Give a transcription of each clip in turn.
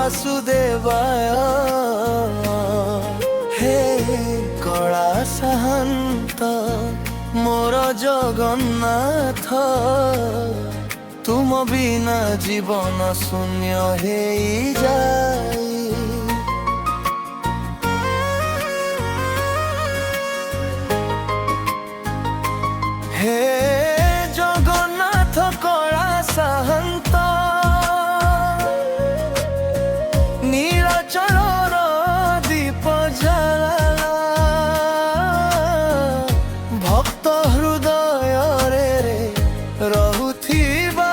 वासुदेवाय। हे कला साहंत मोर जगन्नाथ, तुम बिना जीवन शून्य हे जाए। हे जगन्नाथ कला साहंत, नीलाचलर दीप जलाला, भक्त हृदय रे रहुथिबा,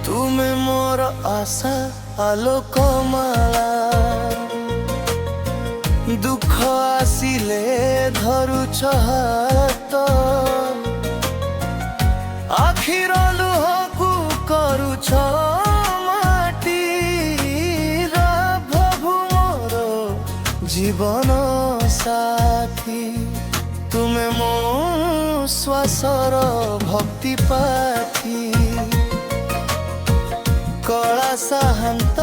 तुमे मोर आशा आलोक माला। दुख आसिले धरुछ हात, आखिर लुहकु करुछ माटी। प्रभु मोर जीवन साथी, तुमे मो श्वासर भक्ति पाथी। कला साहंत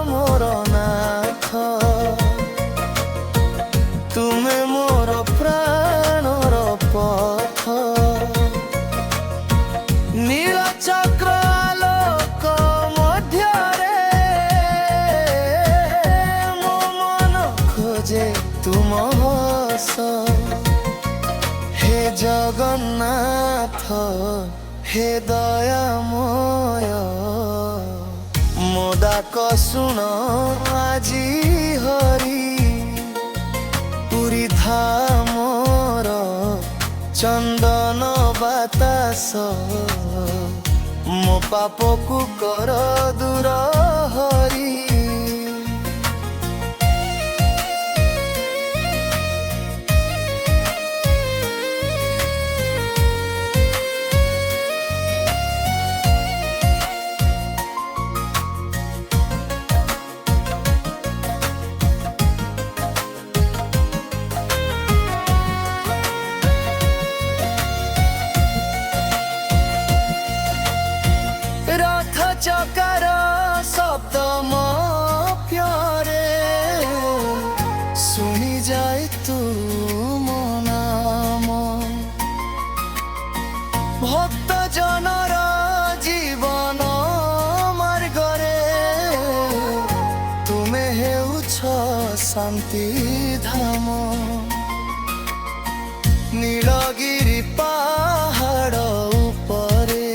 मोर नाथ, तुमे मोर प्राणर पथ। नील चक्र आलोक मध्यरे, मो मन खोजे तुम हस। हे जगन्नाथ हे दयामय, मो डाक शुण आजी हरि। पुरी धामर चंदन बातास, मो पापकु कर दूर हरि। रथ चकार शब्द मो प्यारे, सुनी जाए तू मो नाम। भक्त जनर जीवन मार्गरे, तुमे हेउछ शांति धाम। नीलगिरी पहाड़ उपरे,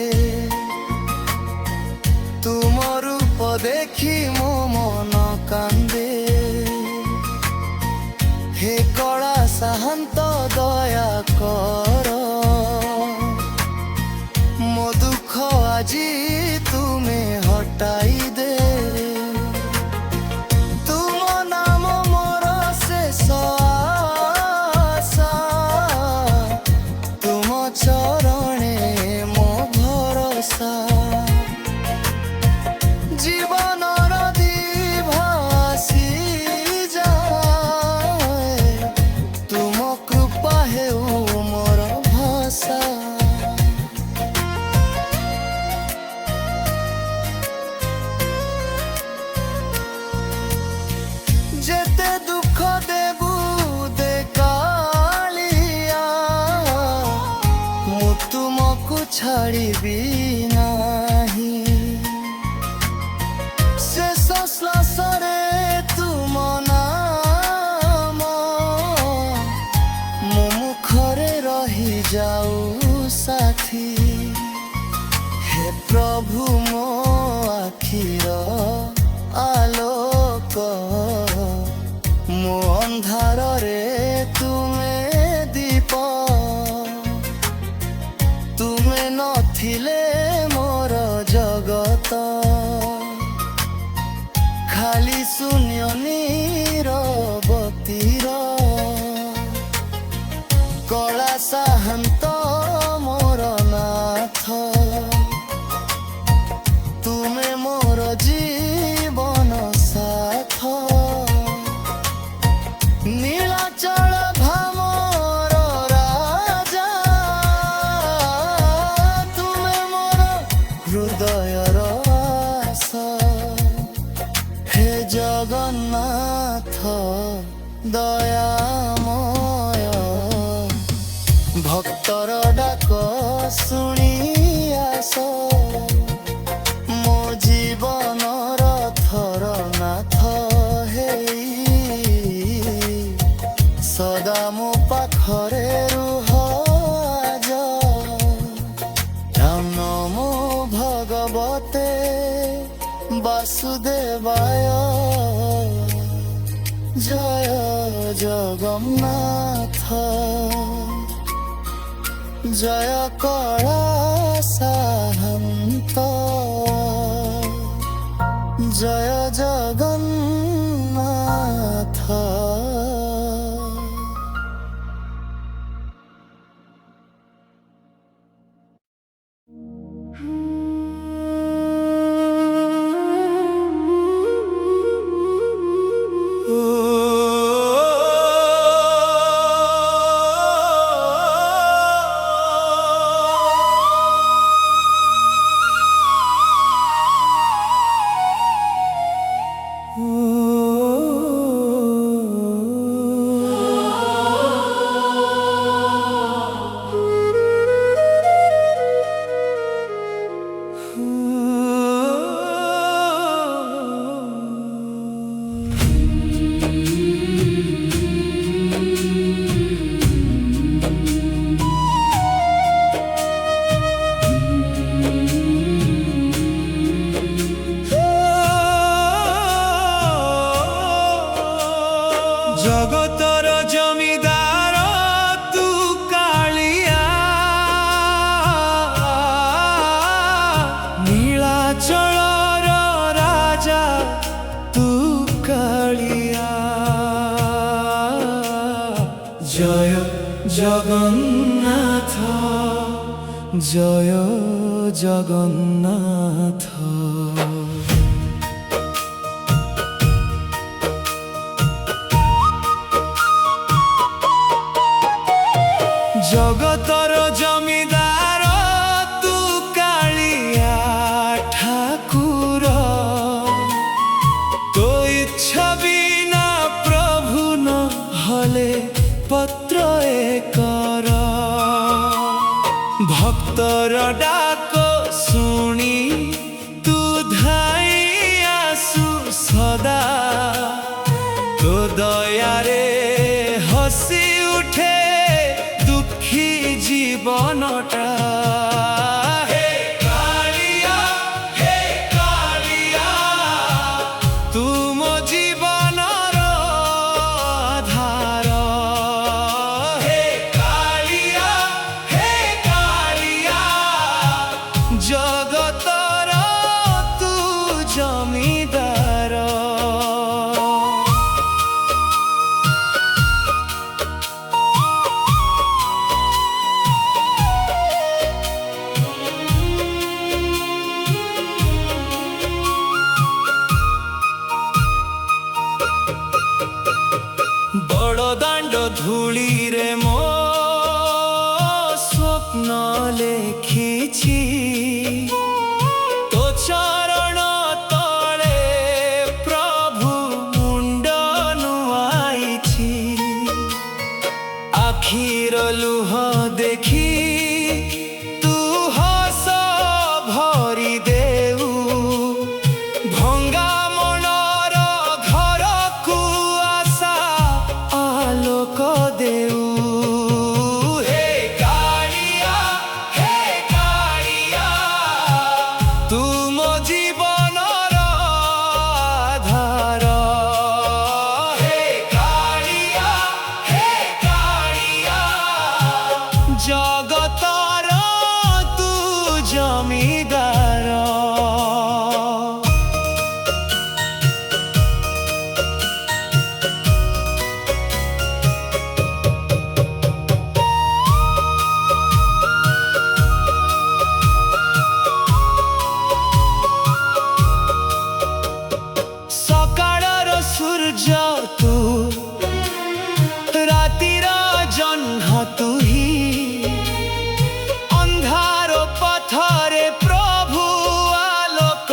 तुम रूप देखी मो मन कांदे। हे कला साहंत दया कर, मो दुख आजी तुमे हटाई दे। तुम नाम मोर शेष आशा, तुम चरणे मो भरोसा। जीवन भासी जाए, तुम कृपा हेउ मोर भाषा। जेते दुख देबू दे कालिया, मु तुमको छाड़िबी नाही। शेष श्वासरे तुम नाम, मो मुखरे रही जाऊ साथी। हे प्रभु मो आखिर आलोक, मो अंधार रे तुमे दीप। तुमे नथिले ଜଗନ୍ନାଥ ଦୟାମୟ, ଭକ୍ତର ଡାକ ଶୁଣି ଆସ, ମୋ ଜୀବନର ଥର ନାଥ ହେଇ ସଦା ମୋ ପାଖରେ ରୁହ ଆଜ। ନମୋ ଭଗବତେ ବାସୁଦେବାୟ, ଜୟ ଜଗନ୍ନାଥ, ଜୟ କୈଳାସାହାନ୍ତ, জয় জগন্নাথ। জগতর জমিদার তু কালিয়া, নীলাচলর রাজা তু কালিয়া। জয় জগন্নাথ, জয় জগন্নাথ। জগতর জমিদার তু কালিয়া ঠাকুর, তো ইচ্ছা বিনা প্রভু ন হলে পত্র কর। ভক্তর ডাক শুনি তু ধাই আসু সদা, তো দয়ারে হসি উঠে দুঃখী জীবনটা। হে কালিয়া, হে কালিয়া, তুম জীবনর আধার। হে কালিয়া, হে কালিয়া, জগতর তু জমিদার। বড়দাণ্ড ধূলিরে মো স্বপ্ন লেখিছি, তো চরণ তলে প্রভু মুন্ড নুয়াইছি। আখির লুহ দেখি তু হস ভরি দেউ, ভঙ্গা মনর ঘরকু আসা আলোক দেউ। হে কালিয়া, হে কালিয়া, তুম জীবনর আধার। হে কালিয়া, হে কালিয়া, জগতর তু জমিদার। সকালর সূর্য তু, রাতির জহ্ন তুহি, ଅନ୍ଧାର ପଥରେ ପ୍ରଭୁ ଆଲୋକ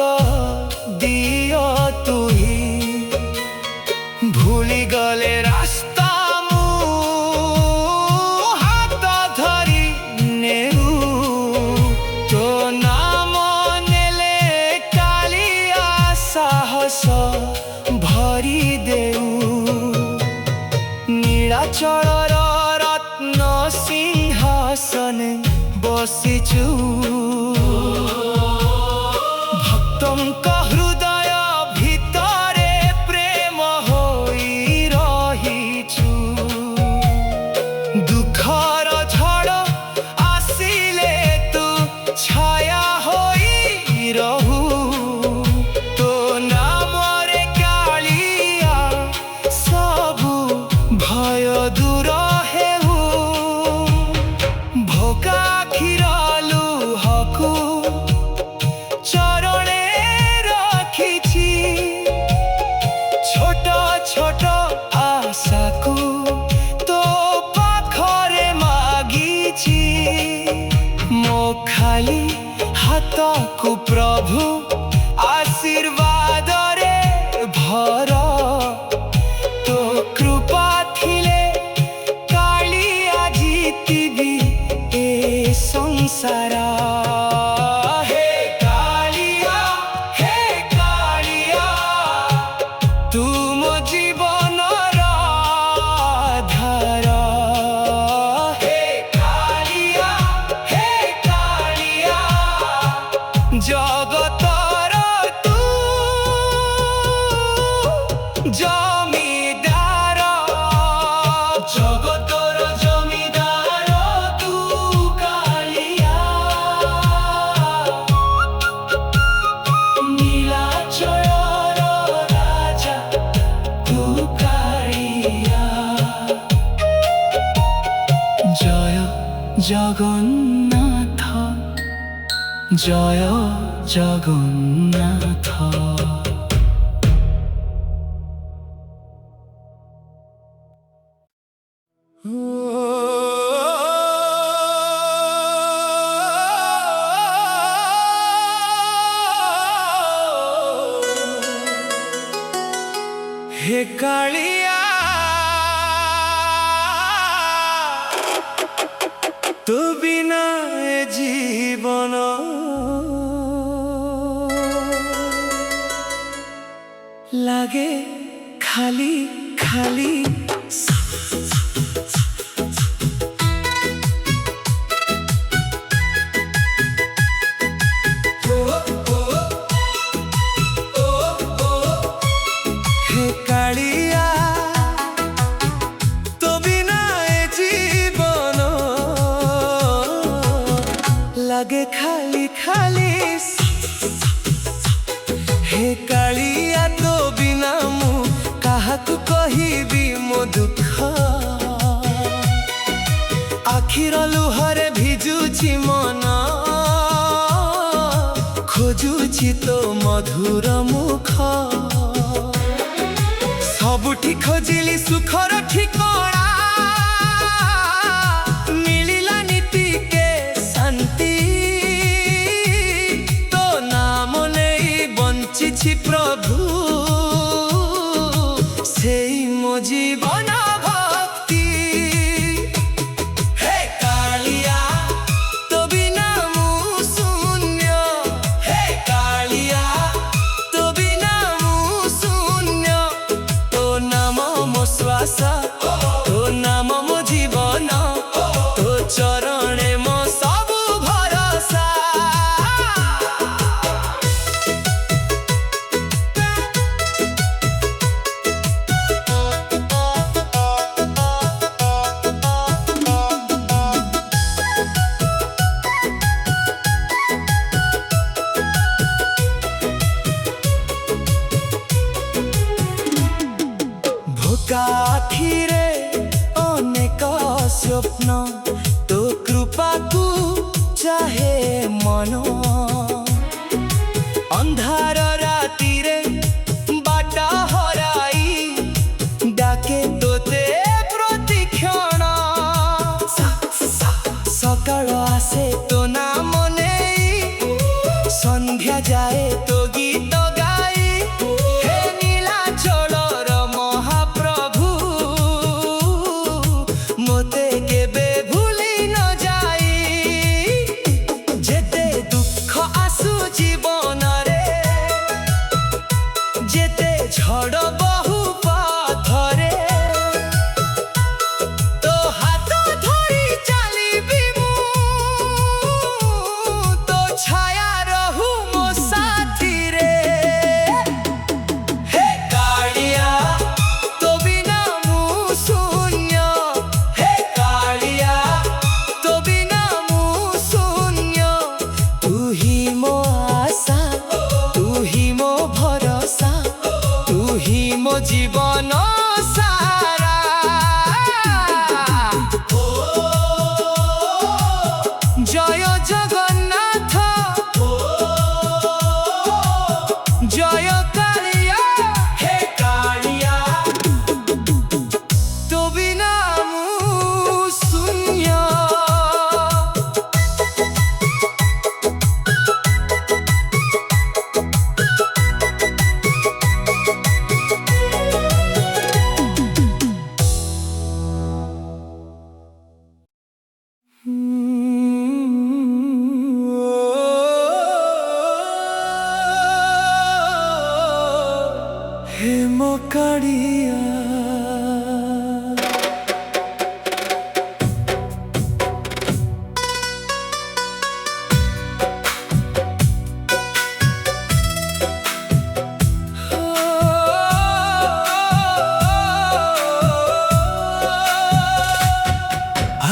ଦିଅ ତୁହି। भूली गले रास्ता मु हाथ धरी नेऊ तो नाम नेले कालिया साहस भरी देऊ नीलाचल रत्न सिंहासन बसिचु भक्तंक हृदय भितरे प्रेम होई रहिचु दुखर झड़ आसिले तू छाया होई रहू तो नामरे कालिया सबु भय दूर हेऊ भोका खिरालु हकु चरणे रखिछि छोट छोट आशा को तो पाखरे मागिछि मो खाली हाथ को प्रभु आशीर्वाद रे भर तो कृपा थिले कालिया जीतिबी ए संसारा हे कालिया तुम जीवन आधार हे कालिया जगतर तू जमीदार जगतर जमीदार तू कालिया नीलाचल राजा तू कालिया जय जगन्नाथ जय जगन्नाथ हे कालिया तू बिना ए जीवन लागे खाली खाली हे कालिया तो बिना ए जीवन लागे खाली खाली हे कालिया तो बिना मु काहाकु कहिबी मो दुख आखिर लुहरे भिजुछि मन खोजुछि तो मधुर मुख सबुठी खोजिली सुखर ठिकाना मिलिला नीति के शांति तो नाम नहीं बंचिछि प्रभु सेई मो जीवन भक्ति हे कालिया तो बिना मु शून्य हे कालिया तो बिना मु शून्य तो नाम मो श्वास तो नाम मो जीवन तो चरणे मो सबु भरोसा भोका आखिरे अनेक स्वप्न तो कृपा को चाहे मन अंधार राति रे बाटा हराई डाके तोते प्रतिक्षण सकाळ आसे तो नाम नेई संध्या जाए तो गीत गाई हे नीलाचलर महाप्रभु जीवन सारा जय जगन्नाथ जय कालिया हे कालिया तो बिना मु शून्य हे मोकाड़िया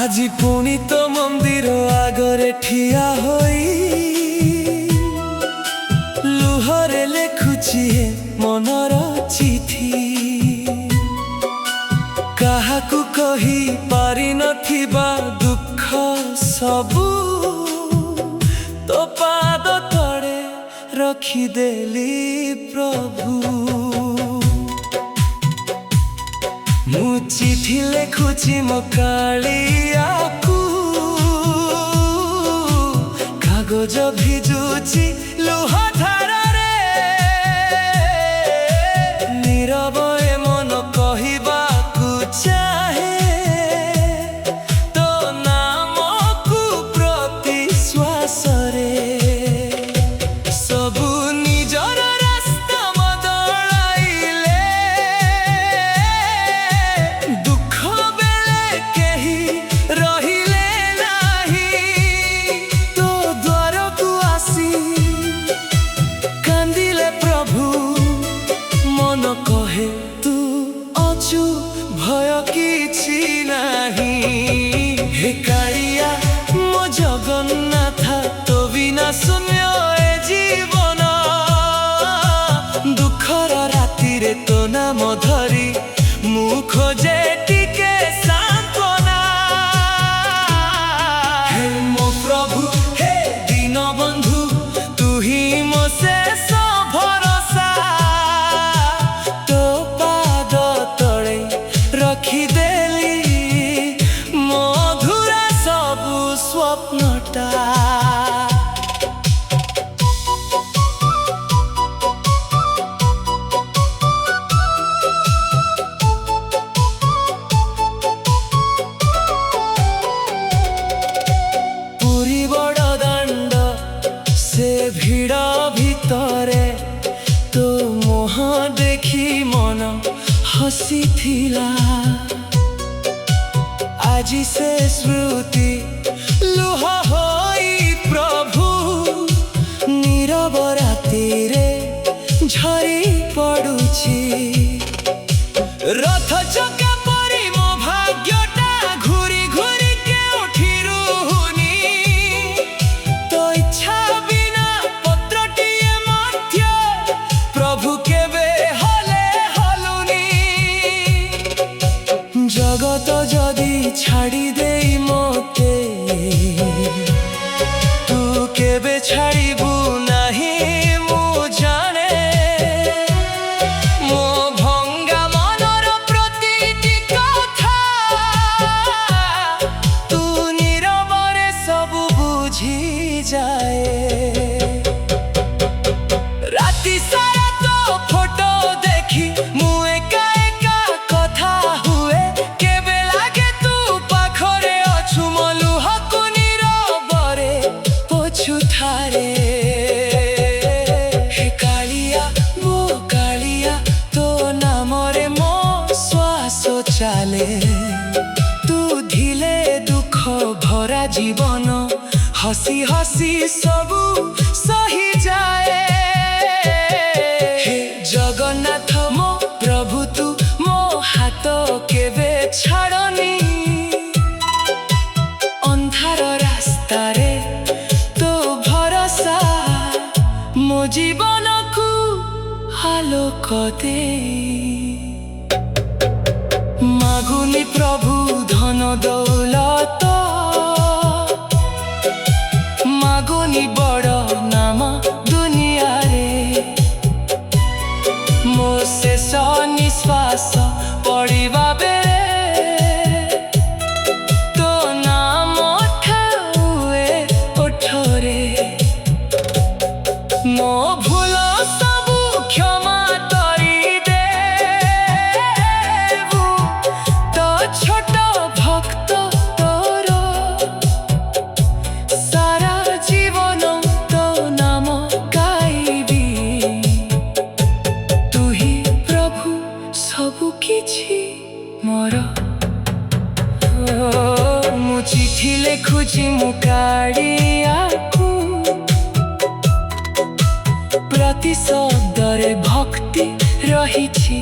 আজি पुणी तो मंदिर आगरे ठिया होई लुहरे लेखुची मनर चिठी काहाकू कही पारि नथिबा दुख सबू तो पाद तले रखिदेली प्रभु मु चिठी लेखुची मो कालियाकू कागज भिजुची लुह धारारे नीरव ए मन कहिबाकू चाहे तो नामकू प्रति श्वासरे सबू निजर रास्ता बदलाइले दुख बेले केही रहिले नाही तो द्वार को आसी कांदिले प्रभु मन कहे तू अचु भय किछि नाही हे कालिया मो जगन्नाथ तो बिना शून्य ए जीवन दुखर राति रे तो नाम धरी मु खोजे टिके सांत्वना हे मो प्रभु हे दीन बंधु तू ही मो शेष भरोसा तो पाद तले रखिदेली मधुरा सबु स्वप्नटा पुरी बड़ दांड से भिड़ भितरे तो मोह देखी मन हसी थिला आज से स्मृति लुह होई प्रभु नीरव राति रे झरी पड़ुची रथ चका परी मो भाग्यटा घूरी घूरी के उठिरुनी तो इच्छा बिना पत्रटिए मध्य प्रभु केबे हले हलुनी जगत जदि छाड़ी देई मोते तू केबे छाड़िबू नाही मु जाने मो भंगा मनर प्रतिटी कथा तू नीरवरे सब बुझी जाए राति सारा तो फोटो देखी मु एका एका कथा हुए केबे लागे तू पाखरे अछु मलु हकु नीरवरे पोछु थारे हे कालिया मो कालिया तो नामरे मो श्वास चाले तू धिले दुख भरा जीवन हसी हसी सबू सही जाए हे जगन्नाथ मो प्रभु तू मो हाथ केबे छाड़नी अंधार रास्ता रे तो भरोसा मो जीवन को आलोक दे। ଉପବାସ ପଡ଼ିବା ବେଳେ ତୋ ନାମ ଠାଉଏ ଓଠରେ। ମୋ ଭୁଲ ସବୁ କ୍ଷମା କରିଦେବୁ, ତୋ ଛୋଟ ଭକ୍ତ ତୋର ସାରା ଜୀବନ ତୋ ନାମ ଗାଇବି। ତୁ ହିଁ ପ୍ରଭୁ ସବୁ କିଛି ମୋର। ମୁଁ ଚିଠି ଲେଖୁଛି ମୁଁ କାଳିଆକୁ, ପ୍ରତି ଶବ୍ଦରେ ଭକ୍ତି ରହିଛି।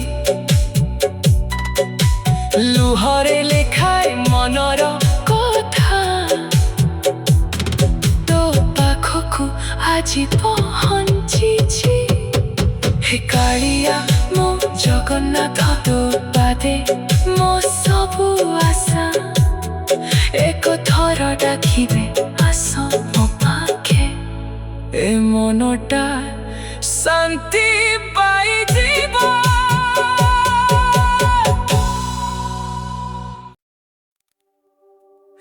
ଲୁହରେ ଲେଖାଏ ମନର କଥା, ତୋ ପାଖକୁ ଆଜି ପହଞ୍ଚିଛି। ହେ କାଳିଆ ମୋ ଜଗନ୍ନାଥ, ତୋ ପାଦେ ମୋ ସବୁ ଆଶା। ଏକ ଥର ଡାକିବେ ଆସ ମୋ ପାଖେ, ଏ ମନଟା ଶାନ୍ତି ପାଇଯିବ।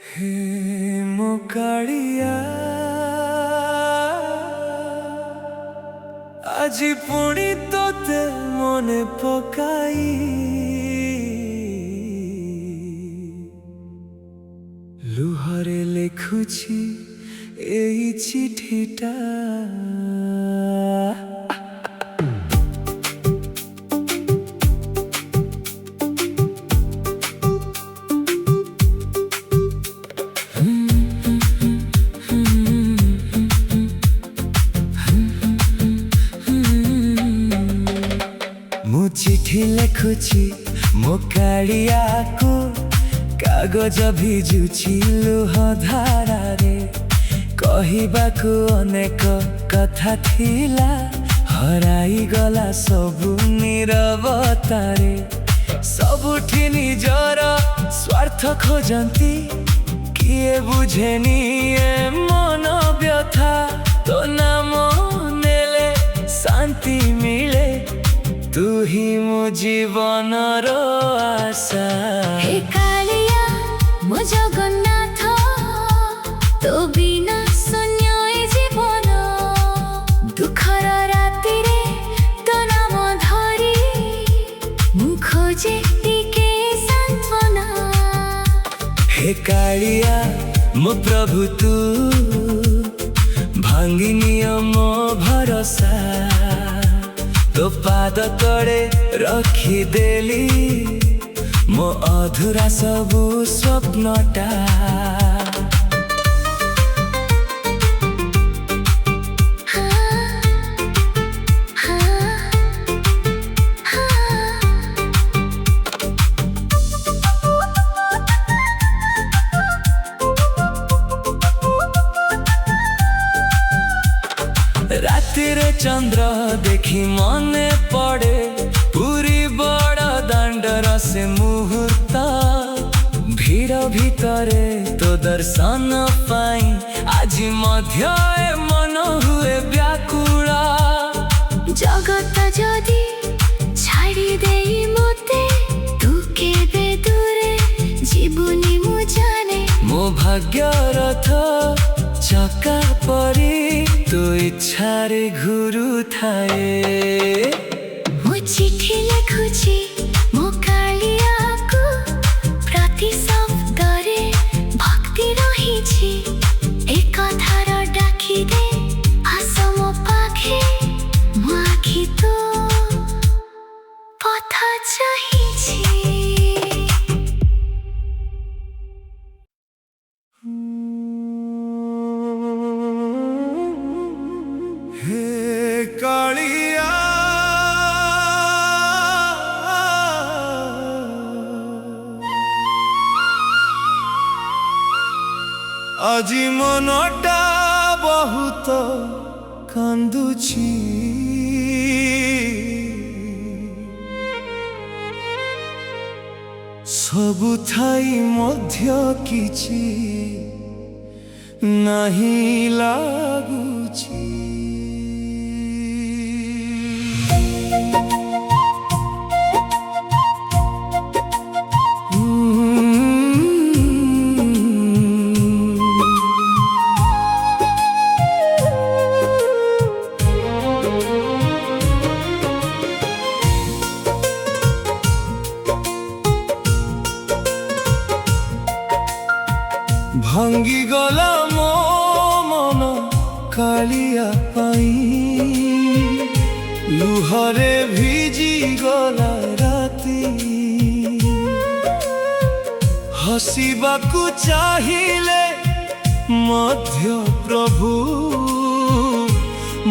ହେ ମୋ କାଳିଆ, ଆଜି ପୁଣି ତୋତେ ମନେ ପକାଇ ଲୁହରେ ଲେଖୁଛି ଏଇ ଚିଠିଟା। ମୁଁ ଚିଠି ଲେଖୁଛି ମୋ କାଳିଆକୁ, କାଗଜ ଭିଜୁଛି ଲୁହ ଧାରାରେ। କହିବାକୁ ଅନେକ କଥା ଥିଲା, ହରାଇଗଲା ସବୁ ନୀରବତାରେ। ସବୁଠି ନିଜର ସ୍ୱାର୍ଥ ଖୋଜନ୍ତି, କିଏ ବୁଝେନି ଏ ମନ ବ୍ୟଥା। ତୋ ନାମ ନେଲେ ଶାନ୍ତି ମିଳେ, ତୁ ହିଁ ମୋ ଜୀବନର ଆଶା। ହେ କାଳିଆ ମୋ ଜଗନ୍ନାଥ, ତୋ ବିନା ଶୂନ୍ୟ ଏ ଜୀବନ। ଦୁଃଖର ରାତିରେ ତୋ ନାମ ଧରି ମୁଁ ଖୋଜେ ଟିକେ ସାନ୍ତ୍ୱନା। ହେ କାଳିଆ ମୋ ପ୍ରଭୁ, ତୁ ଭାଙ୍ଗି ନିଅ ମୋ ଭରସା। ତୋ ପାଦ ତଳେ ରଖିଦେଲି ମୋ ଅଧୁରା ସବୁ ସ୍ୱପ୍ନଟା। ରାତିରେ ଚନ୍ଦ୍ର ଦେଖି ମନେ ପଡ଼େ, ପୁରୀ ବଡ଼ ଦାଣ୍ଡର ସେ ମୁହୂର୍ତ୍ତ। ଭିଡ଼ ଭିତରେ ତୋ ଦର୍ଶନ ପାଇଁ ଆଜି ମଧ୍ୟ ଏ ମନ ହୁଏ ବ୍ୟାକୁଳ। ଜଗତ ଯଦି ଛାଡ଼ି ଦେଇ ମୋତେ, ତୁ କେବେ ଦୂରେ ଯିବୁନି ମୁଁ ଜାଣେ। ମୋ ଭାଗ୍ୟରଥ ଚକା ପରି ତୋ ଇଚ୍ଛାରେ ଘୁରୁଥାଏ। ମୁଁ ଚିଠି ଲେଖୁଛି ମୋ କାଳିଆକୁ, ପ୍ରତି ଶବ୍ଦରେ ଭକ୍ତି ରହିଛି। ଏକ ଥର ଡାକିଦେ ଆସ ମୋ ପାଖେ, ମୋ ଆଖି ତୋ ପଥ ଚାହିଁଛି। ହେ କାଳିଆ, ଆଜି ମନଟା ବହୁତ କାନ୍ଦୁଛି। ସବୁ ଥାଇ ମଧ୍ୟ କିଛି ନାହିଁ ଲାଗୁଛି। ଭାଙ୍ଗି ଗଲା ମୋ ମନ କାଳିଆ ପାଇଁ, ଲୁହରେ ଭିଜି ଗଲା ରାତି। ହସିବାକୁ ଚାହିଁଲେ ମଧ୍ୟ ପ୍ରଭୁ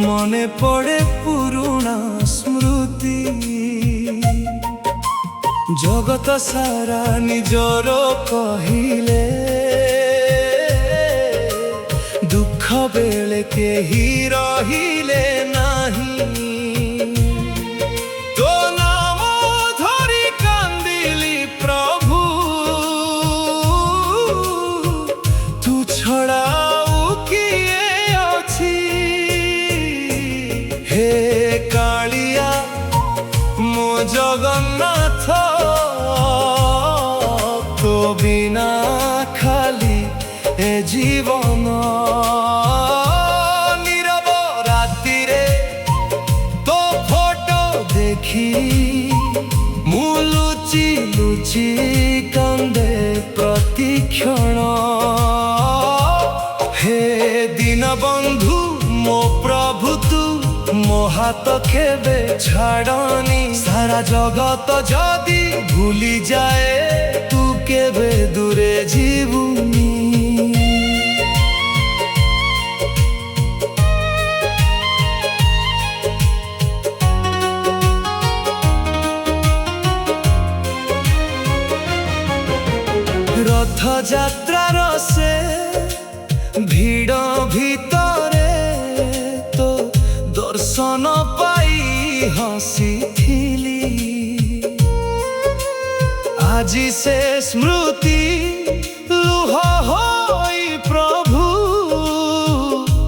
ମନେ ପଡ଼େ ପୁରୁଣା ସ୍ମୃତି। ଜଗତ ସାରା ନିଜର କହିଲେ ଦୁଃଖ ବେଳେ କେହି ରହିଲେ ନାହିଁ। ତୋ ନାମ ଧରି କାନ୍ଦିଲି ପ୍ରଭୁ, ତୁ ଛଡ଼ା ଆଉ କିଏ ଅଛି? ହେ କାଳିଆ ମୋ ଜଗନ୍ନାଥ, ତୋ ବିନା ଖାଲି ଏ ଜୀବନ। নীরব রাতিরে তো ফটো দেখি, মু লুচি লুচি কান্দে প্রতিক্ষণ। হে দীন বন্ধু ମୋ ପ୍ରଭୁ ତୁ ମୋ ହାତ କେବେ ଛାଡ଼ନି। ସାରା ଜଗତ ଯଦି ଭୁଲିଯାଏ ତୁ କେବେ ଦୂରେ ଯିବୁନି। ରଥଯାତ୍ରାର ସେ ଭିଡ଼ ଭିତରେ ତୋ ଦର୍ଶନ ପାଇ ହସିଥିଲି। ଆଜି ସେ ସ୍ମୃତି ଲୁହ ହୋଇ ପ୍ରଭୁ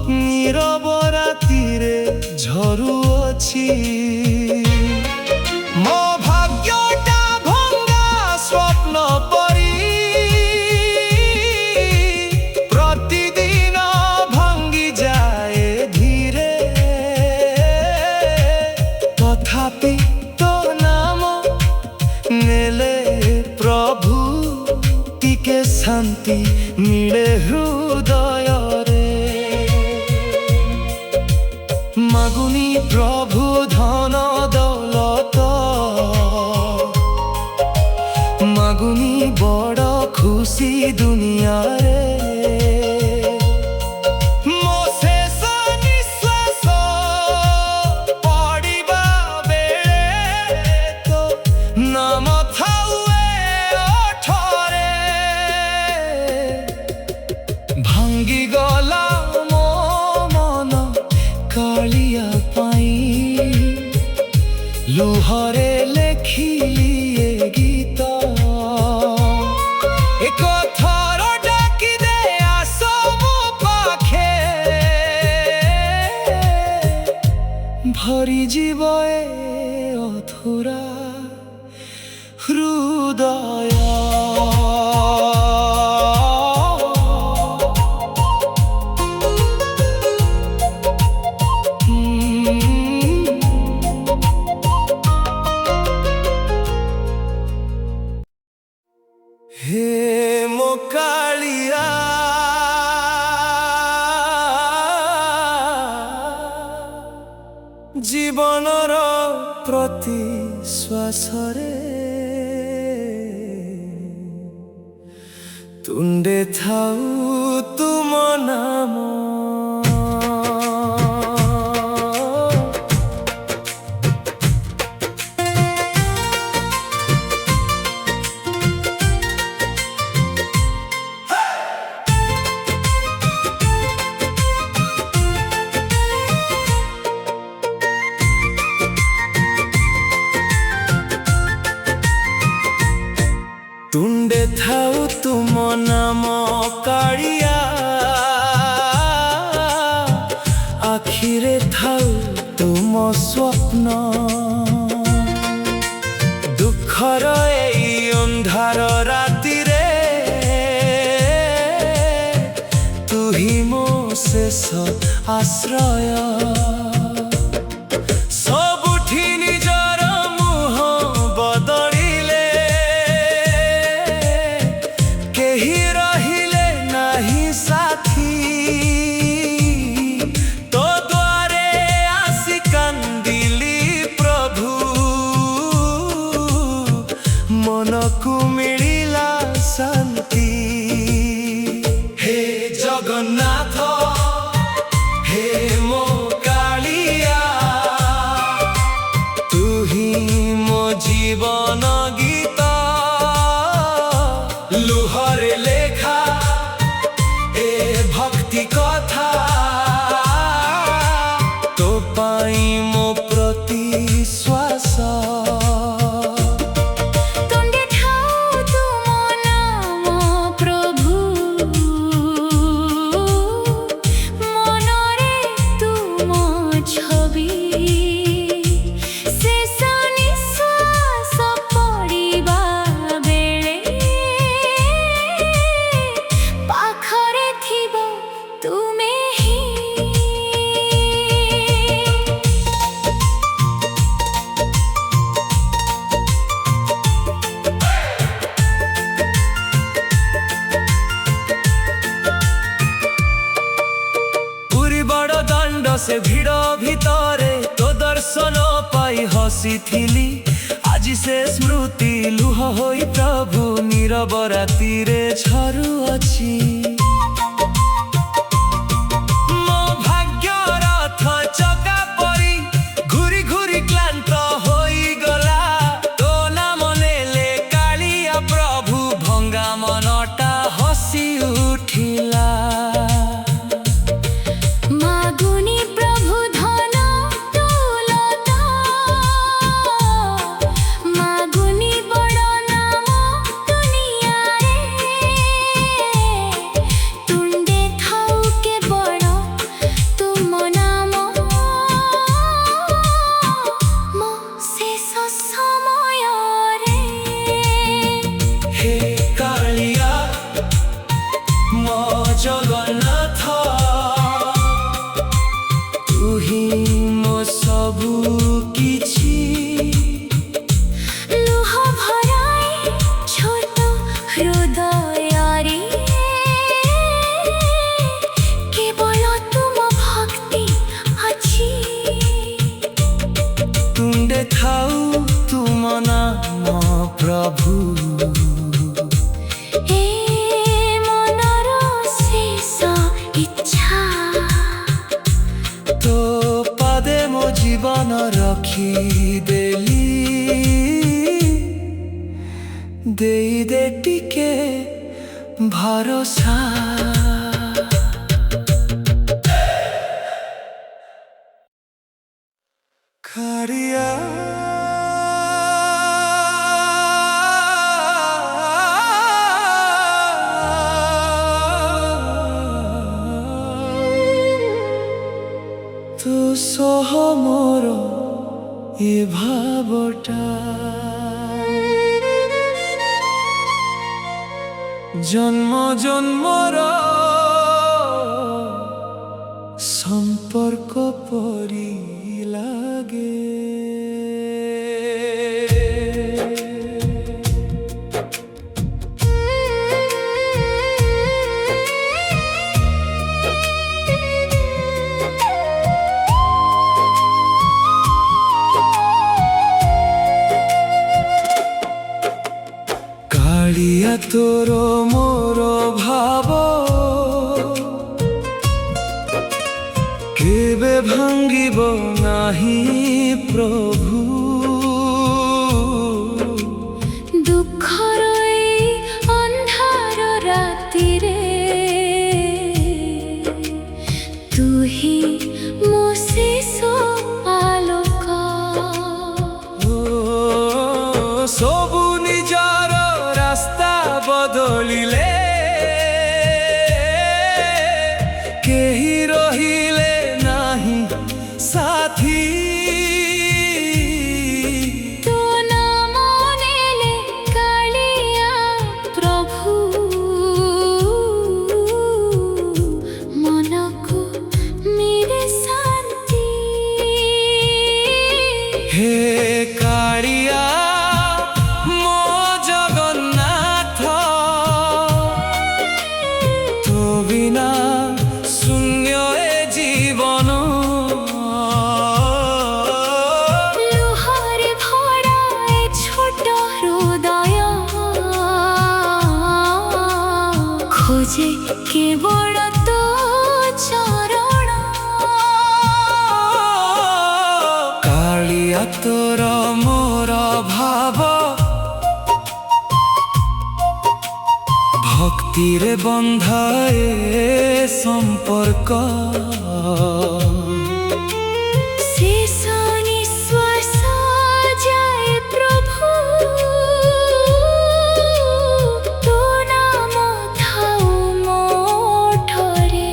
নীরব ରାତିରେ ଝରୁଅଛି। ମୋ ଭାଗ୍ୟଟା ଭଙ୍ଗା ସ୍ୱପ୍ନ ପରି ପ୍ରତିଦିନ ଭାଙ୍ଗିଯାଏ ଧୀରେ। ତଥାପି ତୋ ନାମ ନେଲେ ପ୍ରଭୁ ଟିକେ ଶାନ୍ତି ମିଳେ ହୃଦୟରେ। ମାଗୁନି ପ୍ରଭୁ ଧନ ଦୌଲତ, ମାଗୁନି ବଡ଼ ଖୁସି ଦୁନିଆରେ। ମୋ ଶେଷ ନିଶ୍ୱାସ ପଡ଼ିବା ବେଳେ ତୋ ନାମ ଥାଉ ଏ ଓଠରେ। ଭାଙ୍ଗିଗଲା ମୋ ମନ କାଳିଆ ପାଇଁ, ଲୁହରେ ଲେଖିଲି ଏ ଗୀତ। ଏକ ଥର ଡାକିଦେ ଆସ ମୋ ପାଖେ, ଭରିଯିବ ଏ ଅଧୁରା ହୃଦୟ। ହେ ମୋ କାଳିଆ, ଜୀବନର ପ୍ରତି ଶ୍ୱାସରେ ତୁଣ୍ଡେ ଥାଉ ତୁମ ନାମ। ତୁଣ୍ଡେ ଥାଉ ତୁମ ନାମ କାଳିଆ, ଆଖିରେ ଥାଉ ତୁମ ସ୍ୱପ୍ନ। ଦୁଃଖର ଏଇ ଅନ୍ଧାର ରାତିରେ ତୁ ହିଁ ମୋ ଶେଷ ଆଶ୍ରୟ। ସବୁଠି ନିଜର ମୁହଁ ବଦଳିଲେ କେହି ରହିଲେ ନାହିଁ। मनकु मिलिला शांति। हे जगन्नाथ हे मो कालिया तू ही मो जीवन गीत लुहरे लेखा ए भक्ति कथा तो पाई मो प्रति श्वास। तुंडे ठाऊ तुम नाम प्रभु मनरे तुम छवि शेष निश्वास पड़िबा बेले पाखरे थिबो तुमे ही। पुरी बड़ दंड से भिड़ भितरे तो दर्शन पाई हसी थिली। आज से स्मृति लुह होई प्रभु नीरव रातिरे झरुअछि। मो भाग्य रथ चका परी घुरी घुरी क्लांत होई गला। तो नाम नेले कालिया प्रभु भंगा मनटा हसी उठिला। मागुनी प्रभु धन दौलत मागुनी बड़ नाम दुनिया रे तुंडे थाऊ के बड़ तुम नाम मो शेष समय रे। हे कालिया मो जगन्नाथ तू ही मो सबु किछि। लुह भराए छोट हृदय रे केवल तुम भक्ति अछि। तुंडे थाऊ तुम नाम प्रभु ए मनर शेष इच्छा तो पादे मो जीवन रखी देली। देई दे टिके भरोसा। कालिया तू सोह मोर ए भावटा जन्म जन्मर संपर्क परी लागे। कालिया तोरो मोरो भाव केबे भांगिब नाही प्रभु। दुखर ए अंधार रातिरे तू ही मो शेष आलोक। सबु निजार रास्ता बदलिले केही रहिले नाही साथी। तो नाम नेले कालिया प्रभु मनकु मेरे शांति। हे कालिया मो जगन्नाथ କେବଳ ତୋ ଚରଣ। କାଳିଆ ତୋର ମୋର ଭାବ ଭକ୍ତିରେ ବନ୍ଧାଏ ସମ୍ପର୍କ। ଶେଷ ନିଶ୍ୱାସ ଯାଏ ପ୍ରଭୁ ତୋ ନାମ ଥାଉ ମୋ ଓଠରେ।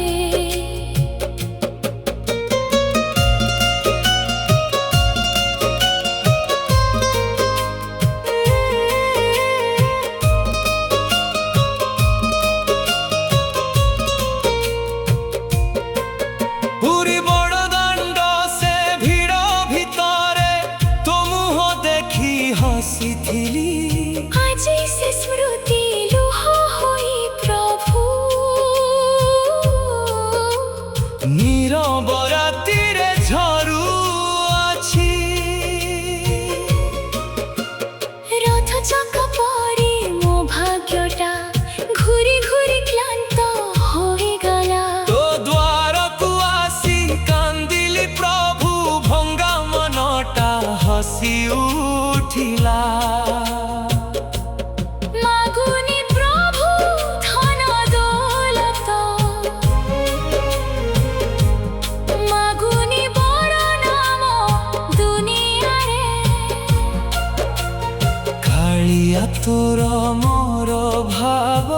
ପୁରୀ ବଡ଼ ଦାଣ୍ଡ ସେ ଭିଡ଼ ଭିତରେ ତୋ ମୁହଁ ଦେଖି ହସିଥିଲି। ଆଜି ସେ ସ୍ମୃତି ଲୁହ ହୋଇ ପ୍ରଭୁ ନୀରବ ରାତିରେ ଝରୁଅଛି। ରଥ ଚକ ପରି ମୋ ଭାଗ୍ୟଟା ଘୁରି ଘୁରି କ୍ଳାନ୍ତ ହୋଇଗଲା। ତୋ ଦ୍ୱାରକୁ ଆସି କାନ୍ଦିଲି ପ୍ରଭୁ ଭଙ୍ଗା ମନଟା ହସି ଉଠିଲା। ମାଗୁନି ପ୍ରଭୁ ଧନ ଦୌଲତ, ମାଗୁନି ବଡ଼ ନାମ ଦୁନିଆରେ। କାଳିଆ ତୋର ମୋର ଭାବ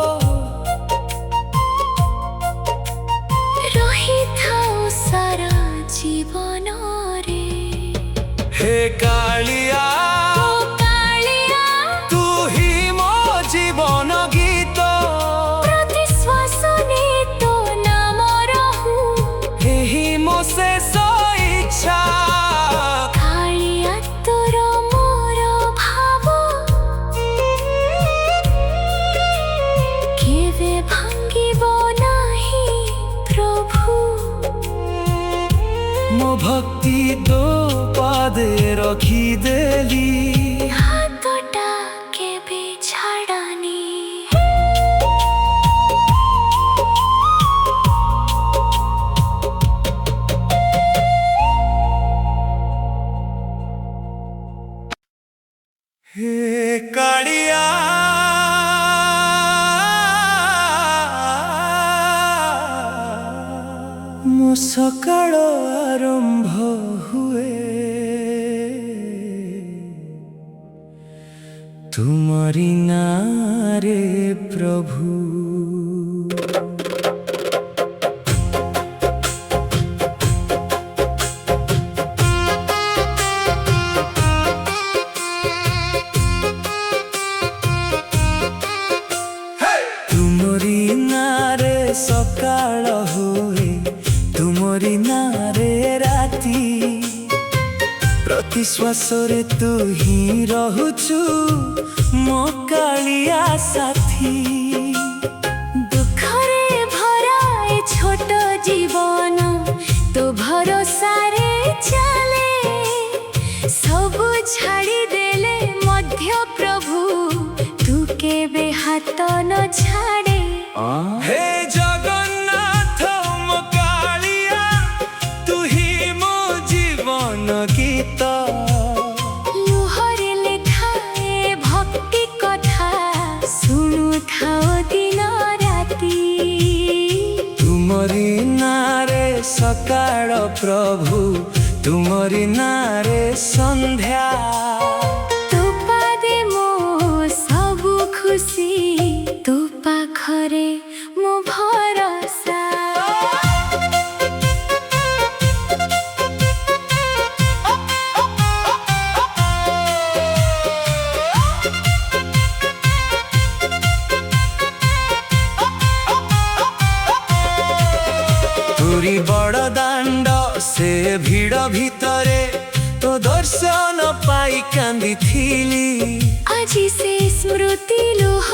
ରହିଥାଉ ସାରା ଜୀବନରେ। ହେ କାଳିଆ ଓ କାଳିଆ ତୁ ହି ମୋ ଜୀବନ ଗୀତ। ପ୍ରତି ଶ୍ୱାସରେ ତୋ ନାମ ରହୁ। ଏହି ମୋ ଶେଷ ଇଚ୍ଛା। କାଳିଆ ତୋର ମୋର ଭାବ କେବେ ଭାଙ୍ଗିବ ନାହିଁ ପ୍ରଭୁ। ମୋ ଭକ୍ତି ତୋ ପାଦେ ରଖିଦେଲି। ହାତଟା କେବେ ଛାଡ଼ନି। ହେ କାଳିଆ ମୋ ସକାଳ ଆରମ୍ଭ ହୁଏ ତୁମରି ନାଁରେ ପ୍ରଭୁ। ତୁମରି ନାଁରେ ସକାଳ ହୁଏ ତୁମରି ନାଁରେ ରାତି। ପ୍ରତି ଶ୍ୱାସରେ ତୁ ହିଁ ରହୁଛୁ ମୋ କାଳିଆ ସାଥୀ। ଦୁଃଖରେ ଭରା ଏ ଛୋଟ ଜୀବନ ତୋ ଭରସାରେ ଚାଲେ। ସବୁ ଛାଡ଼ି ଦେଲେ ମଧ୍ୟ ପ୍ରଭୁ ତୁ କେବେ ହାତ ନ ଛାଡ଼େ। ହେ ଜଗନ୍ନାଥ ମୋ କାଳିଆ ତୁ ହିଁ ମୋ ଜୀବନ ଗୀତ। ଲୁହରେ ଲେଖାଏ ଭକ୍ତି କଥା ଶୁଣୁଥାଅ ଦିନ ରାତି। ତୁମରି ନାଁରେ ସକାଳ ପ୍ରଭୁ ତୁମରି ନାଁରେ ସନ୍ଧ୍ୟା। ତୋ ପାଦେ ମୋ ସବୁ ଖୁସି ତୋ ପାଖରେ ମୋ ଭରସା। ପୁରୀ ବଡ଼ ଦାଣ୍ଡ ସେ ଭିଡ଼ ଭିତରେ ତୋ ଦର୍ଶନ ପାଇ କାନ୍ଦିଥିଲି। ଆଜି ସେ ସ୍ମୃତି ଲୁହ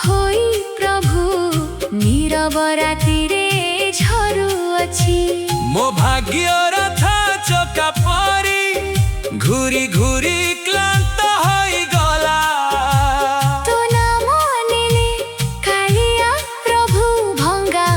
ହୋଇ ପ୍ରଭୁ ନୀରବ ରାତିରେ ଝରୁଅଛି। ମୋ ଭାଗ୍ୟ ରଥ ଚକା ପରି ଘୁରି ଘୁରି କ୍ଳାନ୍ତ ହୋଇଗଲା। ତୋ ନାମ ନେଲେ କାଳିଆ ପ୍ରଭୁ ଭଙ୍ଗା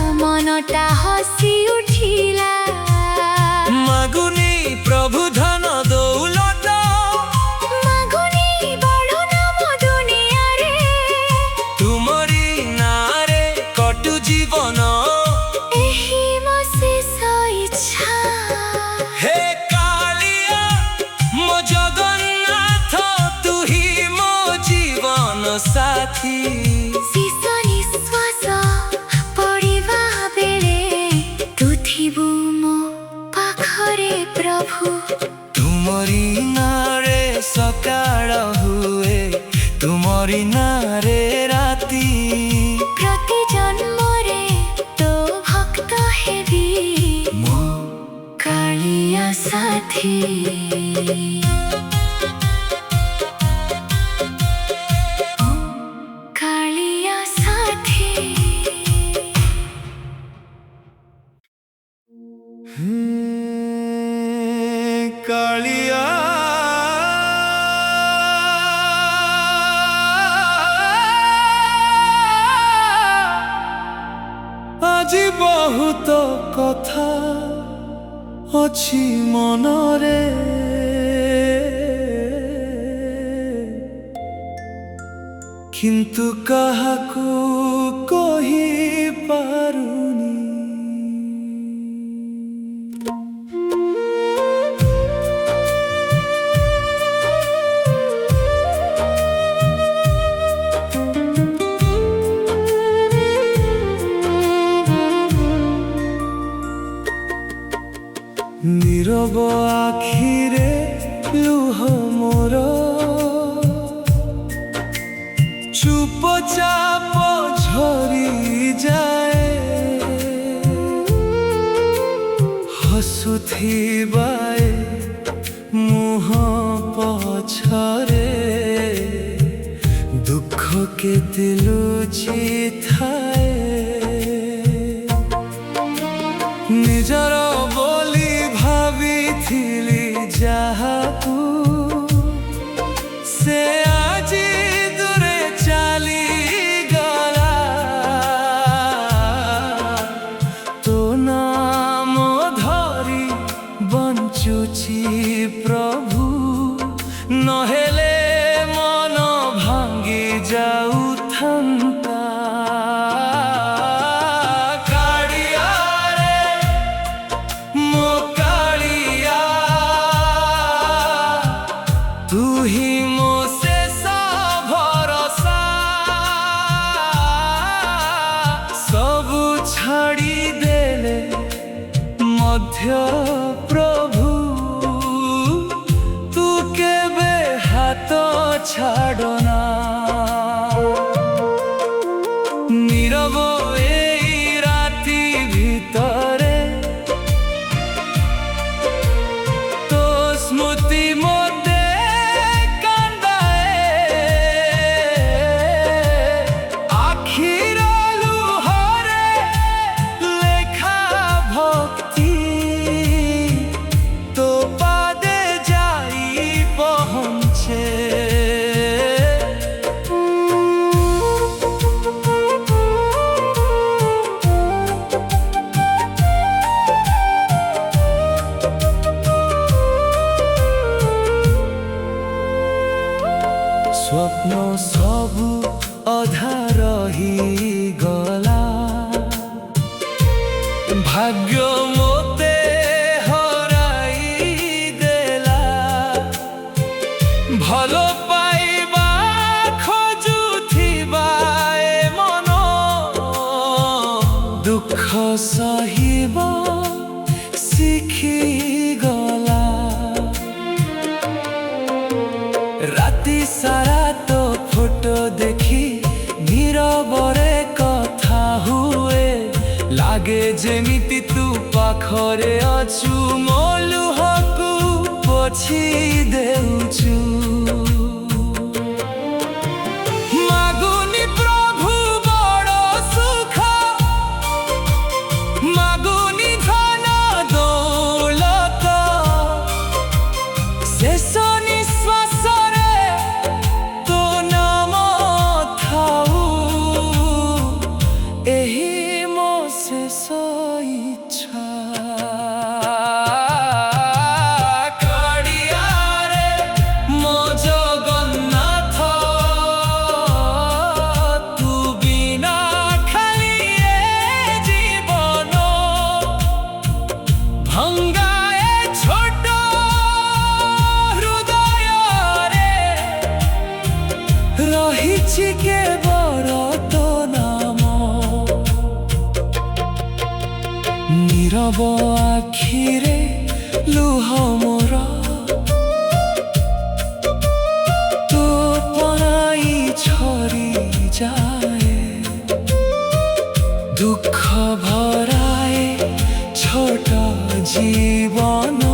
ସାଥୀ ଶେଷ ନିଶ୍ୱାସ ପଡ଼ିବା ବେଳେ ତୁ ଥିବୁ ମୋ ପାଖରେ ପ୍ରଭୁ। ତୁମରି ନାଁରେ ସକାଳ ହୁଏ, ତୁମରି ନାଁରେ ରାତି। ପ୍ରତି ଜନ୍ମରେ ତୋ ଭକ୍ତ ହେବି ମୋ କାଳିଆ ସାଥୀ। କାଳିଆ ସାଥୀ। କାଳିଆ ଆଜି ବହୁତ କଥା ଅଛି ମନରେ, କିନ୍ତୁ କାହାକୁ କହିପାରୁନି। নীরব আখিরে লুহ মোর, চুপচাপ ঝরি যায়। হসুথিবায় মুহ পছরে দুঃখ কেতে লুচি থায়। ନିଜର ବୋଲି ଭାବିଥିଲି ଯାହାକୁ, ସେ ଆଜି ଦୂରେ ଚାଲିଗଲା। ତୋ ନାମ ଧରି ବଞ୍ଚୁଛି ପ୍ରଭୁ, ନହେଲେ ମନ ଭାଙ୍ଗି ଯାଉଥାନ୍ତା। तू ही मो शेष भरोसा, सबु छाड़ी देले मध्य प्रभु, तू केबे हाथ छाड़ना। नीरव एई राति भितरे तो स्मृति मते ସ୍ୱପ୍ନ ସବୁ ଅଧା ରହିଗଲା, ଭାଗ୍ୟ ମୋତେ ହରାଇ ଦେଲା। ଭଲ ପାଇବା ଖୋଜୁଥିବା ଏ ମନ, ଦୁଃଖ ସହିବ ଶିଖିଗଲା। ରାତି ସାରା ତ ଫଟୋ ଦେଖି নীরবরে কথা ହୁଏ, ଲାଗେ ଯେମିତି ତୁ ପାଖରେ ଅଛୁ, ମୋ ଲୁହକୁ ପୋଛି ଦେଉଛୁ। ମାଗୁନି ପ୍ରଭୁ ବଡ଼ ସୁଖ, ମାଗୁନି ଧନ ଦୌଲତ, ଶେଷ ନିଶ୍ୱାସରେ ତୋ ନାମ ଥାଉ, ଏହି ମୋ ଶେଷ ଇଚ୍ଛା। କଡ଼ିଆରେ ମୋ କରୁଛି କେବଳ ତୋ ନାମ। ନୀରବ ଆଖିରେ ଲୁହ ମୋର ତୋ ପରାଇ ଝରି ଯାଏ। দুঃখ ভরায় ছোট জীবন